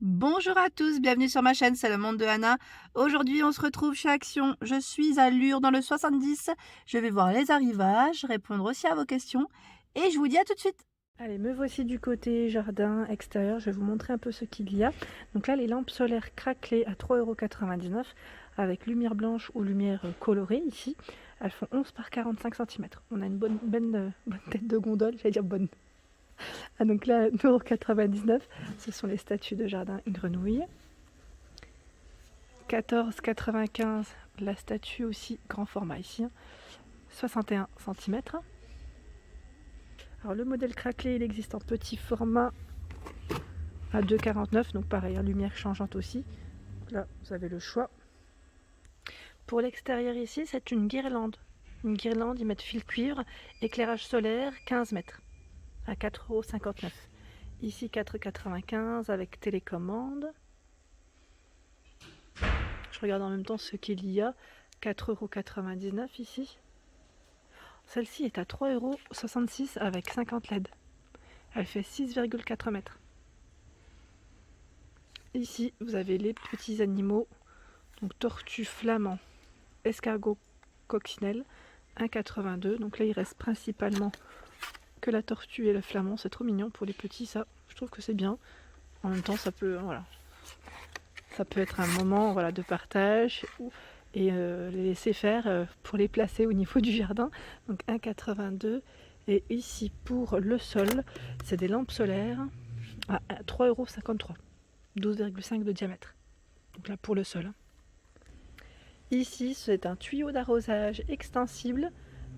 Bonjour à tous, bienvenue sur ma chaîne, c'est le monde de Anna. Aujourd'hui, on se retrouve chez Action. Je suis à Lure dans le 70. Je vais voir les arrivages, répondre aussi à vos questions et je vous dis à tout de suite. Allez, me voici du côté jardin extérieur. Je vais vous montrer un peu ce qu'il y a. Donc là, les lampes solaires craquelées à 3,99 € avec lumière blanche ou lumière colorée ici. Elles font 11 par 45 cm. On a une bonne tête de gondole, j'allais dire bonne. Ah, donc là, 9,99 €, ce sont les statues de jardin grenouille. 14,95 € la statue aussi, grand format ici, 61 cm. Alors le modèle craquelé, il existe en petit format à 2,49 €, donc pareil, en lumière changeante aussi. Là, vous avez le choix. Pour l'extérieur ici, c'est une guirlande. Une guirlande, ils mettent fil cuivre, éclairage solaire, 15 mètres, à 4,59 €. Ici, 4,95 € avec télécommande. Je regarde en même temps ce qu'il y a. 4,99 € ici. Celle-ci est à 3,66 € avec 50 LED. Elle fait 6,4 mètres. Ici, vous avez les petits animaux. Donc tortue flamand, escargot coccinelle, 1,82 €. Donc là, il reste principalement que la tortue et le flamand. C'est trop mignon pour les petits, ça. Je trouve que c'est bien. En même temps, ça peut, voilà, ça peut être un moment, voilà, de partage et les laisser faire pour les placer au niveau du jardin. Donc 1,82 €. Et ici, pour le sol, c'est des lampes solaires à 3,53 €, 12,5 de diamètre. Donc là, pour le sol. Ici, c'est un tuyau d'arrosage extensible,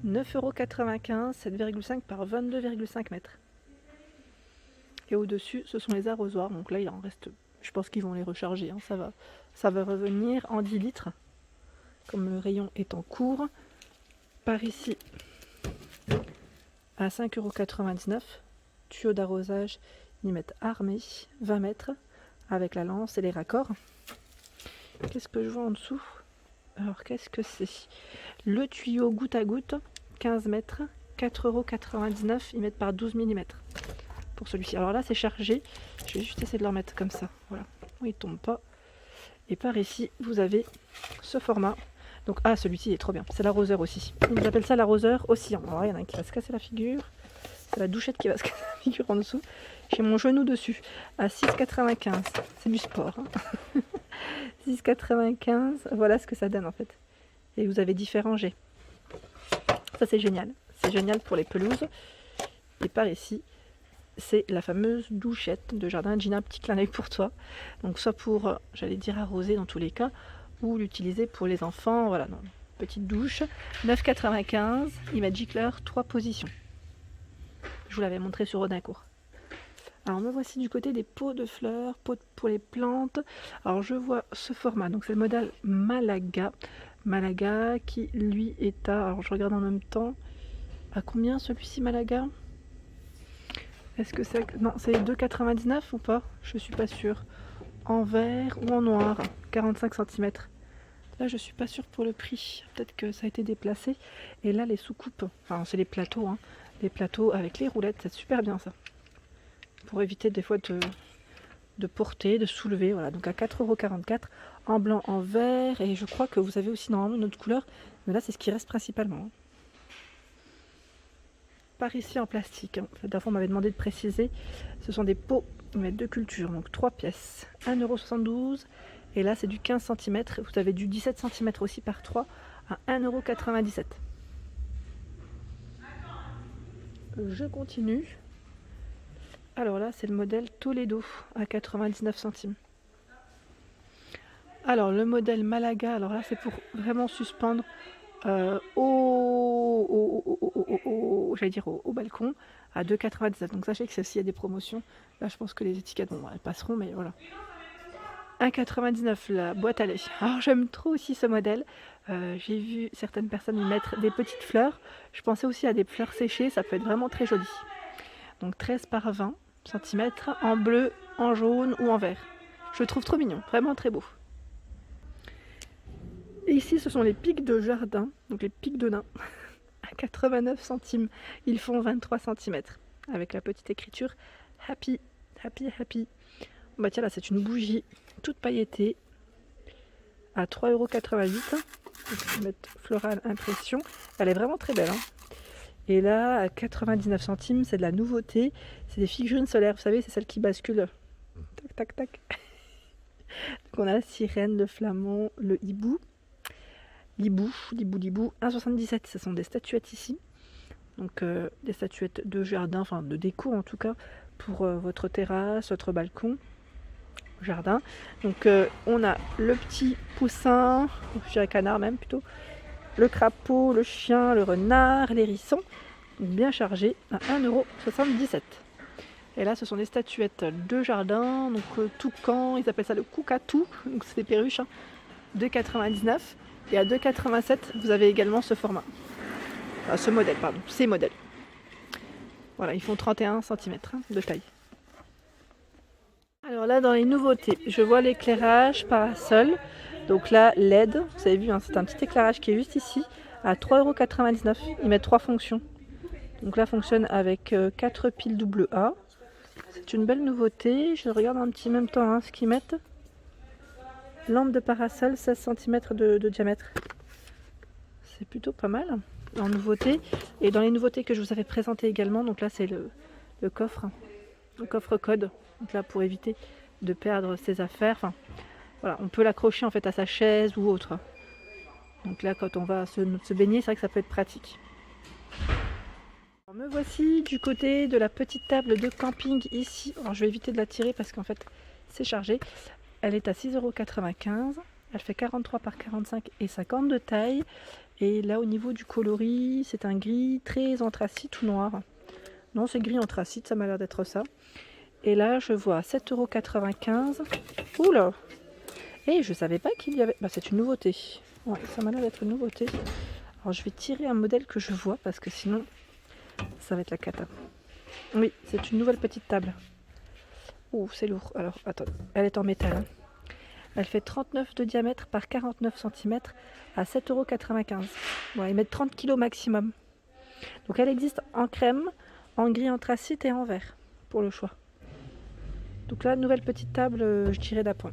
9,95 €, 7,5 par 22,5 mètres. Et au-dessus, ce sont les arrosoirs. Donc là, il en reste, je pense qu'ils vont les recharger, hein, ça va revenir en 10 litres, comme le rayon est en cours. Par ici, à 5,99 €, tuyau d'arrosage, ils mettent armé, 20 mètres, avec la lance et les raccords. Qu'est-ce que je vois en dessous ? Alors, qu'est-ce que c'est ? Le tuyau goutte à goutte, 15 mètres, 4,99 €, ils mettent par 12 mm pour celui-ci. Alors là, c'est chargé. Je vais juste essayer de le remettre comme ça. Voilà. Il ne tombe pas. Et par ici, vous avez ce format. Donc, ah, celui-ci est trop bien. C'est l'arroseur aussi. Ils appellent ça l'arroseur oscillant. Alors, il y en a un qui va se casser la figure. C'est la douchette qui va se casser la figure en dessous. J'ai mon genou dessus. À 6,95 €. C'est du sport. Hein. 6,95 €, voilà ce que ça donne en fait. Et vous avez différents jets. Ça c'est génial. C'est génial pour les pelouses. Et par ici, c'est la fameuse douchette de jardin. Gina, petit clin d'œil pour toi. Donc soit pour, j'allais dire arroser dans tous les cas, ou l'utiliser pour les enfants. Voilà, non. Petite douche. 9,95 €. Il m'a gicler 3 positions. Je vous l'avais montré sur Audincourt. Alors me voici du côté des pots de fleurs, pots pour les plantes. Alors je vois ce format, donc c'est le modèle Malaga. Malaga qui lui est à, alors je regarde en même temps, à combien celui-ci Malaga? Est-ce que c'est, non c'est 2,99 € ou pas? Je suis pas sûre. En vert ou en noir, 45 cm. Là je suis pas sûre pour le prix, peut-être que ça a été déplacé. Et là les soucoupes, enfin c'est les plateaux, hein. Les plateaux avec les roulettes, c'est super bien ça. Pour éviter des fois de porter, de soulever. Voilà, donc à 4,44 € en blanc, en vert. Et je crois que vous avez aussi normalement une autre couleur. Mais là, c'est ce qui reste principalement. Par ici en plastique. Hein. La dernière fois, on m'avait demandé de préciser. Ce sont des pots de culture. Donc 3 pièces. 1,72 €. Et là, c'est du 15 cm. Vous avez du 17 cm aussi par 3 à 1,97 €. Je continue. Alors là, c'est le modèle Toledo à 99 centimes. Alors le modèle Malaga, alors là c'est pour vraiment suspendre j'allais dire au balcon à 2,97 €. Donc sachez que celle-ci a des promotions. Là je pense que les étiquettes, bon, elles passeront, mais voilà. 1,99 € la boîte à lait. Alors j'aime trop aussi ce modèle. J'ai vu certaines personnes y mettre des petites fleurs. Je pensais aussi à des fleurs séchées, ça peut être vraiment très joli. Donc 13 par 20 cm en bleu, en jaune ou en vert. Je le trouve trop mignon, vraiment très beau. Et ici, ce sont les pics de jardin, donc les pics de nain, à 89 centimes. Ils font 23 cm, avec la petite écriture Happy, Happy, Happy. Bah tiens là c'est une bougie toute pailletée à 3,88 €. Je vais mettre Floral Impression. Elle est vraiment très belle. Hein. Et là à 99 centimes, c'est de la nouveauté. C'est des figurines solaires, vous savez, c'est celles qui basculent. Tac tac tac. Donc on a la sirène, le flamand, le hibou. Libou, 1,77 €. Ce sont des statuettes ici. Donc des statuettes de jardin, enfin de déco en tout cas, pour votre terrasse, votre balcon, jardin. Donc on a le petit poussin, je dirais canard même plutôt, le crapaud, le chien, le renard, l'hérisson, bien chargé à 1,77 €. Et là ce sont des statuettes de jardin, donc toucan, ils appellent ça le coucatou, donc c'est des perruches, hein, 2,99 €. Et à 2,87 €, vous avez également ce format. Enfin, ce modèle, pardon, ces modèles. Voilà, ils font 31 cm de taille. Alors là, dans les nouveautés, je vois l'éclairage parasol. Donc là, LED, vous avez vu, hein, c'est un petit éclairage qui est juste ici, à 3,99 €. Ils mettent 3 fonctions. Donc là, fonctionne avec 4 piles AA. C'est une belle nouveauté. Je regarde un petit même temps hein, ce qu'ils mettent. Lampe de parasol, 16 cm de diamètre. C'est plutôt pas mal en nouveauté. Et dans les nouveautés que je vous avais présentées également, donc là c'est le coffre code. Donc là pour éviter de perdre ses affaires. Enfin, voilà, on peut l'accrocher en fait à sa chaise ou autre. Donc là quand on va se baigner, c'est vrai que ça peut être pratique. Alors, me voici du côté de la petite table de camping ici. Alors je vais éviter de la tirer parce qu'en fait c'est chargé. Elle est à 6,95 €. Elle fait 43 par 45 et 50 de taille. Et là au niveau du coloris, c'est un gris très anthracite ou noir. Non, c'est gris anthracite, ça m'a l'air d'être ça. Et là je vois 7,95 €. Oula! Et je savais pas qu'il y avait... Bah c'est une nouveauté. Ouais, ça m'a l'air d'être une nouveauté. Alors je vais tirer un modèle que je vois parce que sinon ça va être la cata. Oui, c'est une nouvelle petite table. Ouh, c'est lourd. Alors, attends, elle est en métal. Hein. Elle fait 39 de diamètre par 49 cm à 7,95 €. Bon, ils mettent 30 kg maximum. Donc elle existe en crème, en gris anthracite et en vert, pour le choix. Donc là, nouvelle petite table, je dirais d'appoint,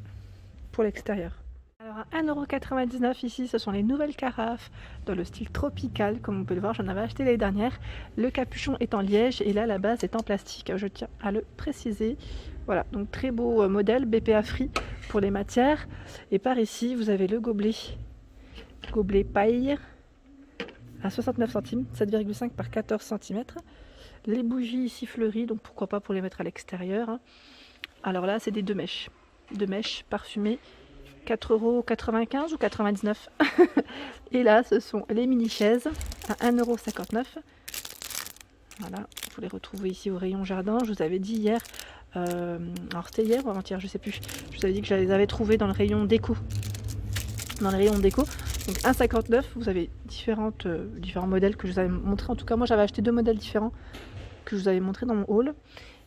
pour l'extérieur. Alors à 1,99 € ici, ce sont les nouvelles carafes dans le style tropical, comme on peut le voir, j'en avais acheté l'année dernière. Le capuchon est en liège et là la base est en plastique, je tiens à le préciser. Voilà, donc très beau modèle, BPA Free pour les matières. Et par ici, vous avez le gobelet paille à 69 centimes, 7,5 par 14 cm. Les bougies ici fleuries, donc pourquoi pas pour les mettre à l'extérieur. Hein. Alors là, c'est des 2 mèches parfumées. 4,95 € ou 99 €. Et là, ce sont les mini-chaises à 1,59 €. Voilà, vous les retrouvez ici au rayon jardin. Je vous avais dit hier, alors c'était hier ou avant-hier, je sais plus. Je vous avais dit que je les avais trouvées dans le rayon déco. Dans le rayon déco. Donc 1,59 €, vous avez différents modèles que je vous avais montré. En tout cas, moi j'avais acheté 2 modèles différents que je vous avais montré dans mon haul.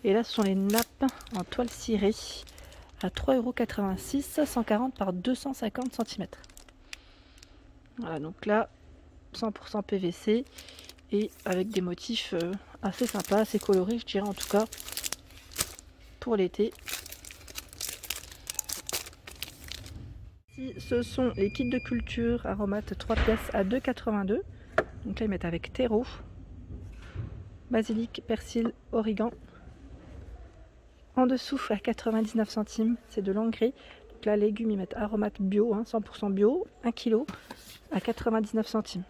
Et là, ce sont les nappes en toile cirée. À 3,86 €, 140 par 250 cm. Voilà, donc là, 100% PVC et avec des motifs assez sympas, assez colorés, je dirais en tout cas, pour l'été. Ici, ce sont les kits de culture aromates 3 pièces à 2,82 €. Donc là, ils mettent avec terreau, basilic, persil, origan. En dessous à 99 centimes, c'est de l'engrais. Donc là, légumes, ils mettent aromates bio, hein, 100% bio, 1 kg à 99 centimes.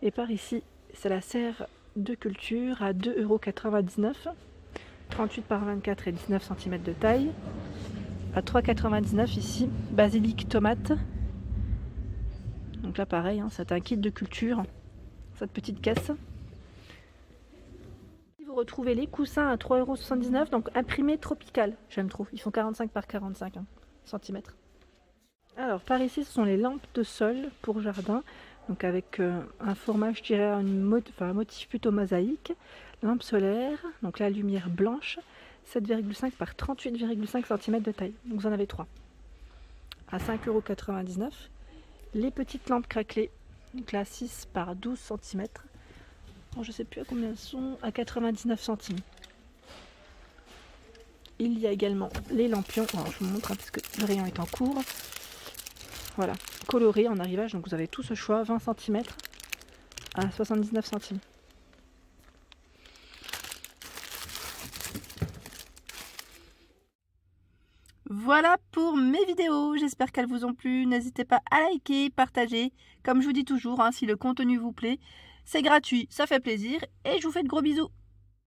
Et par ici, c'est la serre de culture à 2,99 €, 38 par 24 et 19 cm de taille. À 3,99 € ici, basilic, tomate. Donc là, pareil, hein, c'est un kit de culture, cette petite caisse. Vous retrouvez les coussins à 3,79 €, donc imprimés tropical, j'aime trop. Ils font 45 par 45 cm. Alors par ici, ce sont les lampes de sol pour jardin, donc avec un format, je dirais, un motif plutôt mosaïque. Lampe solaire, donc la lumière blanche, 7,5 par 38,5 cm de taille. Donc vous en avez 3. À 5,99 €. Les petites lampes craquelées, donc là 6 par 12 cm. Je ne sais plus à combien elles sont, à 99 centimes. Il y a également les lampions. Alors, je vous montre parce que le rayon est en cours. Voilà, coloré en arrivage. Donc vous avez tout ce choix, 20 cm à 79 centimes. Voilà pour mes vidéos, j'espère qu'elles vous ont plu. N'hésitez pas à liker, partager. Comme je vous dis toujours, si le contenu vous plaît, c'est gratuit, ça fait plaisir et je vous fais de gros bisous.